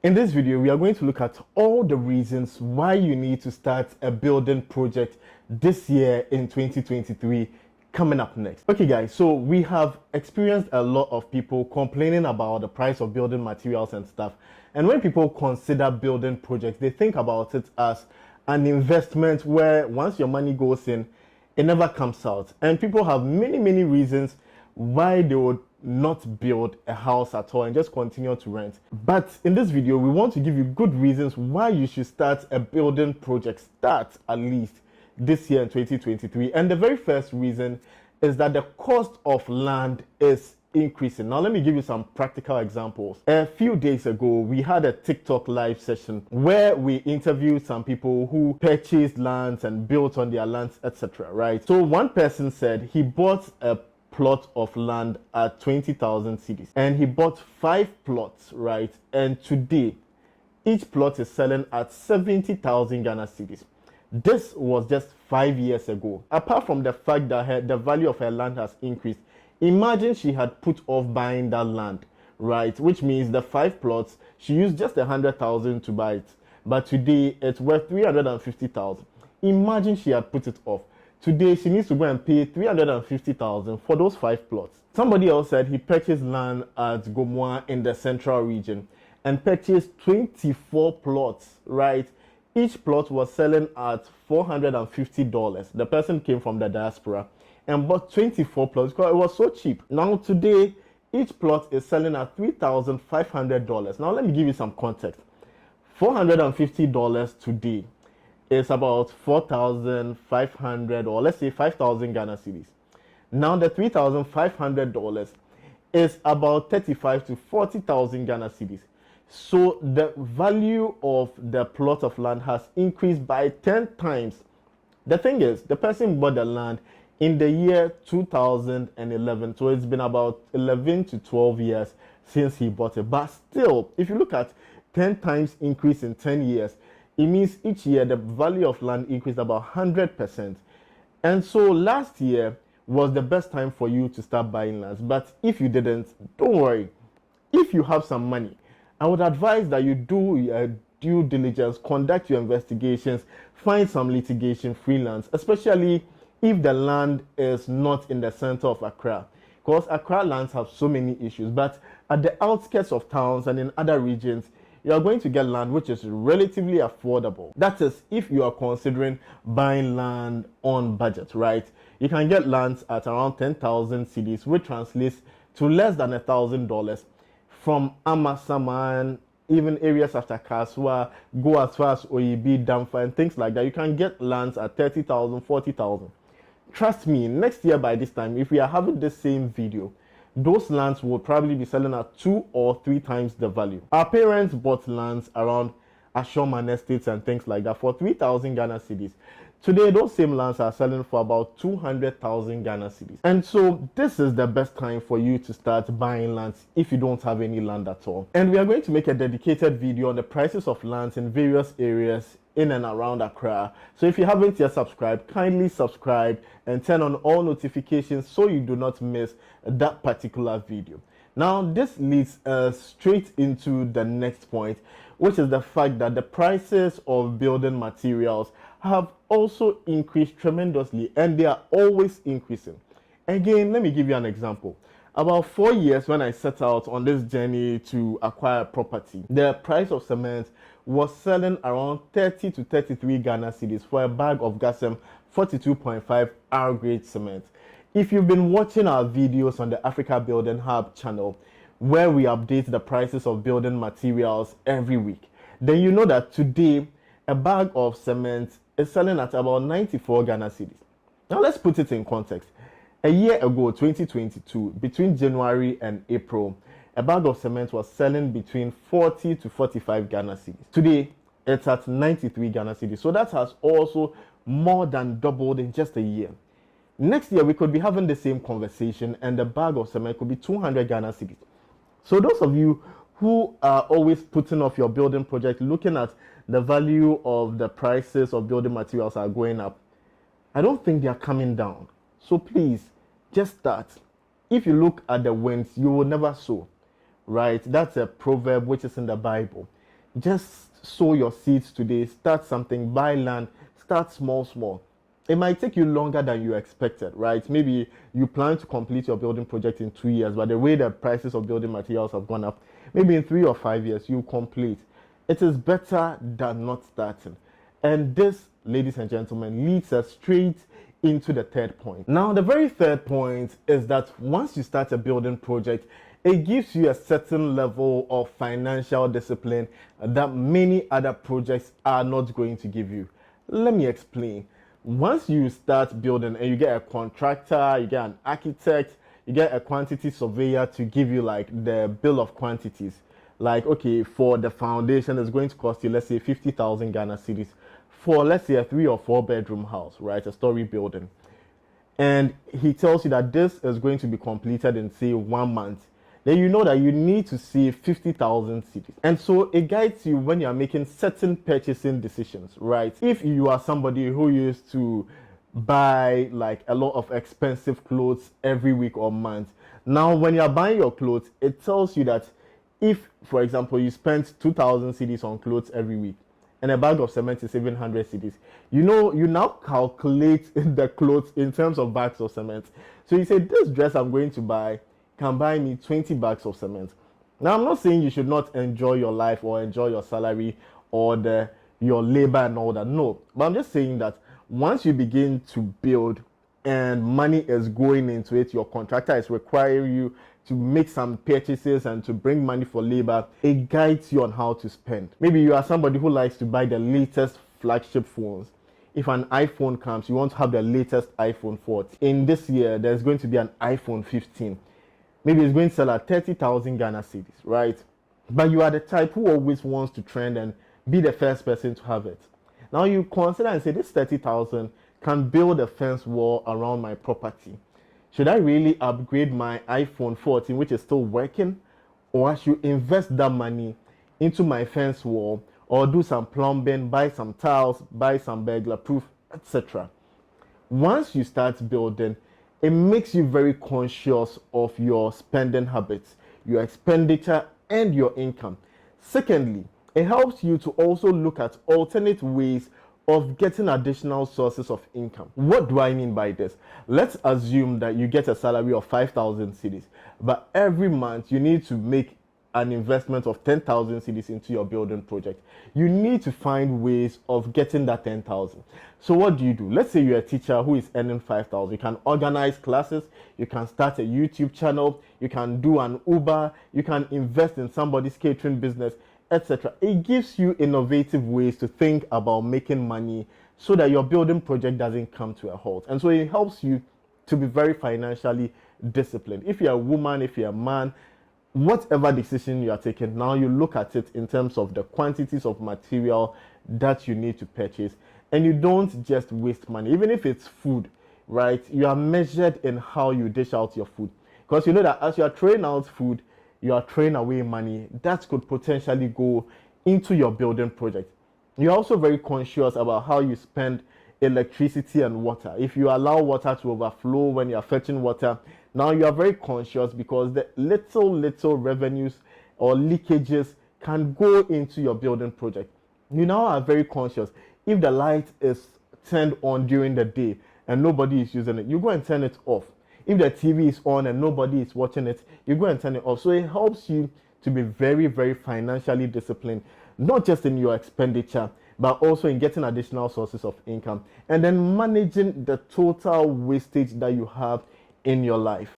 In this video, we are going to look at all the reasons why you need to start a building project this year in 2023 coming up next. Okay guys, so we have experienced a lot of people complaining about the price of building materials and stuff. And when people consider building projects, they think about it as an investment where once your money goes in, it never comes out. And people have many reasons why they would not build a house at all and just continue to rent. But in this video, we want to give you good reasons why you should start a building project, start at least this year in 2023. And the very first reason is that the cost of land is increasing. Now let me give you some practical examples. A few days ago, we had a TikTok live session where we interviewed some people who purchased lands and built on their lands, etc. Right? So one person said he bought a plot of land at 20,000 cedis and he bought 5 plots, right? And today each plot is selling at 70,000 Ghana cedis. This was just 5 years ago. Apart from the fact that the value of her land has increased, imagine she had put off buying that land, right? Which means the 5 plots, she used just 100,000 to buy it, but today it's worth 350,000. Imagine she had put it off. Today, she needs to go and pay 350,000 for those 5 plots. Somebody else said he purchased land at Gomoa in the central region and purchased 24 plots, right? Each plot was selling at $450. The person came from the diaspora and bought 24 plots because it was so cheap. Now today, each plot is selling at $3,500. Now let me give you some context. $450 today is about 4,500 or let's say 5,000 Ghana cedis. Now the $3,500 is about 35 to 40,000 Ghana cedis. So the value of the plot of land has increased by 10 times. The thing is, the person bought the land in the year 2011, so it's been about 11 to 12 years since he bought it. But still, if you look at 10 times increase in 10 years, it means each year the value of land increased about 100%. And so last year was the best time for you to start buying lands. But if you didn't, don't worry. If you have some money, I would advise that you do due diligence, conduct your investigations, find some litigation freelance, especially if the land is not in the center of Accra. Because Accra lands have so many issues. But at the outskirts of towns and in other regions, you are going to get land which is relatively affordable. That is, if you are considering buying land on budget, right? You can get lands at around 10,000 cedis, which translates to less than $1,000 from Amasaman, even areas after Kaswa, go as far as Oyibi, Damfa, and things like that. You can get lands at 30,000, 40,000. Trust me, next year by this time, if we are having the same video, those lands will probably be selling at 2 or 3 times the value. Our parents bought lands around Ashoman estates and things like that for 3,000 Ghana cedis. Today, those same lands are selling for about 200,000 Ghana cedis. And so this is the best time for you to start buying lands if you don't have any land at all. And we are going to make a dedicated video on the prices of lands in various areas in and around Accra. So if you haven't yet subscribed, kindly subscribe and turn on all notifications so you do not miss that particular video. Now this leads us straight into the next point, which is the fact that the prices of building materials have also increased tremendously and they are always increasing. Again, let me give you an example. About 4 years when I set out on this journey to acquire property, the price of cement was selling around 30 to 33 Ghana cedis for a bag of Gasem 42.5 R grade cement. If you've been watching our videos on the Africa Building Hub channel, where we update the prices of building materials every week, then you know that today a bag of cement is selling at about 94 Ghana cedis. Now let's put it in context. A year ago, 2022, between January and April, a bag of cement was selling between 40 to 45 Ghana cedis. Today, it's at 93 Ghana cedis. So that has also more than doubled in just a year. Next year, we could be having the same conversation and the bag of cement could be 200 Ghana cedis. So those of you who are always putting off your building project, looking at the value of the prices of building materials are going up, I don't think they are coming down. So please, just start. If you look at the winds, you will never sow, right? That's a proverb which is in the Bible. Just sow your seeds today, start something, buy land, start small, small. It might take you longer than you expected, right? Maybe you plan to complete your building project in 2 years, but the way the prices of building materials have gone up, maybe in 3 or 5 years you complete. It is better than not starting. And this, ladies and gentlemen, leads us straight into the third point. Now, the very third point is that once you start a building project, it gives you a certain level of financial discipline that many other projects are not going to give you. Let me explain. Once you start building and you get a contractor, you get an architect, you get a quantity surveyor to give you like the bill of quantities. Like, okay, for the foundation, it's going to cost you, let's say, 50,000 Ghana cedis for, let's say, a 3 or 4 bedroom house, right? A story building. And he tells you that this is going to be completed in, say, 1 month. Then you know that you need to save 50,000 cedis. And so it guides you when you're making certain purchasing decisions, right? If you are somebody who used to buy like a lot of expensive clothes every week or month, now when you're buying your clothes, it tells you that if, for example, you spend 2,000 cedis on clothes every week, and a bag of cement is 700 cedis, you know, you now calculate the clothes in terms of bags of cement. So you say, this dress I'm going to buy can buy me 20 bags of cement. Now, I'm not saying you should not enjoy your life or enjoy your salary or your labor and all that. No, but I'm just saying that once you begin to build and money is going into it, your contractor is requiring you to make some purchases and to bring money for labor, it guides you on how to spend. Maybe you are somebody who likes to buy the latest flagship phones. If an iPhone comes, you want to have the latest iPhone 14. In this year, there's going to be an iPhone 15. Maybe it's going to sell at 30,000 Ghana cedis, right? But you are the type who always wants to trend and be the first person to have it. Now you consider and say, this 30,000 can build a fence wall around my property. Should I really upgrade my iPhone 14, which is still working, or I should invest that money into my fence wall, or do some plumbing, buy some tiles, buy some burglar proof, etc. Once you start building, it makes you very conscious of your spending habits, your expenditure, and your income. Secondly, it helps you to also look at alternate ways of getting additional sources of income. What do I mean by this? Let's assume that you get a salary of 5,000 cedis, but every month you need to make an investment of 10,000 cedis into your building project. You need to find ways of getting that 10,000. So what do? Let's say you're a teacher who is earning 5,000. You can organize classes, you can start a YouTube channel, you can do an Uber, you can invest in somebody's catering business, etc. It gives you innovative ways to think about making money so that your building project doesn't come to a halt. And so it helps you to be very financially disciplined. If you're a woman, if you're a man, whatever decision you are taking, now you look at it in terms of the quantities of material that you need to purchase, and you don't just waste money. Even if it's food, right? You are measured in how you dish out your food, because you know that as you are throwing out food, you are throwing away money that could potentially go into your building project. You're also very conscious about how you spend electricity and water. If you allow water to overflow when you are fetching water, now you are very conscious, because the little revenues or leakages can go into your building project. You now are very conscious. If the light is turned on during the day and nobody is using it, you go and turn it off. If the TV is on and nobody is watching it, you go and turn it off. So it helps you to be very, very financially disciplined, not just in your expenditure, but also in getting additional sources of income, and then managing the total wastage that you have in your life.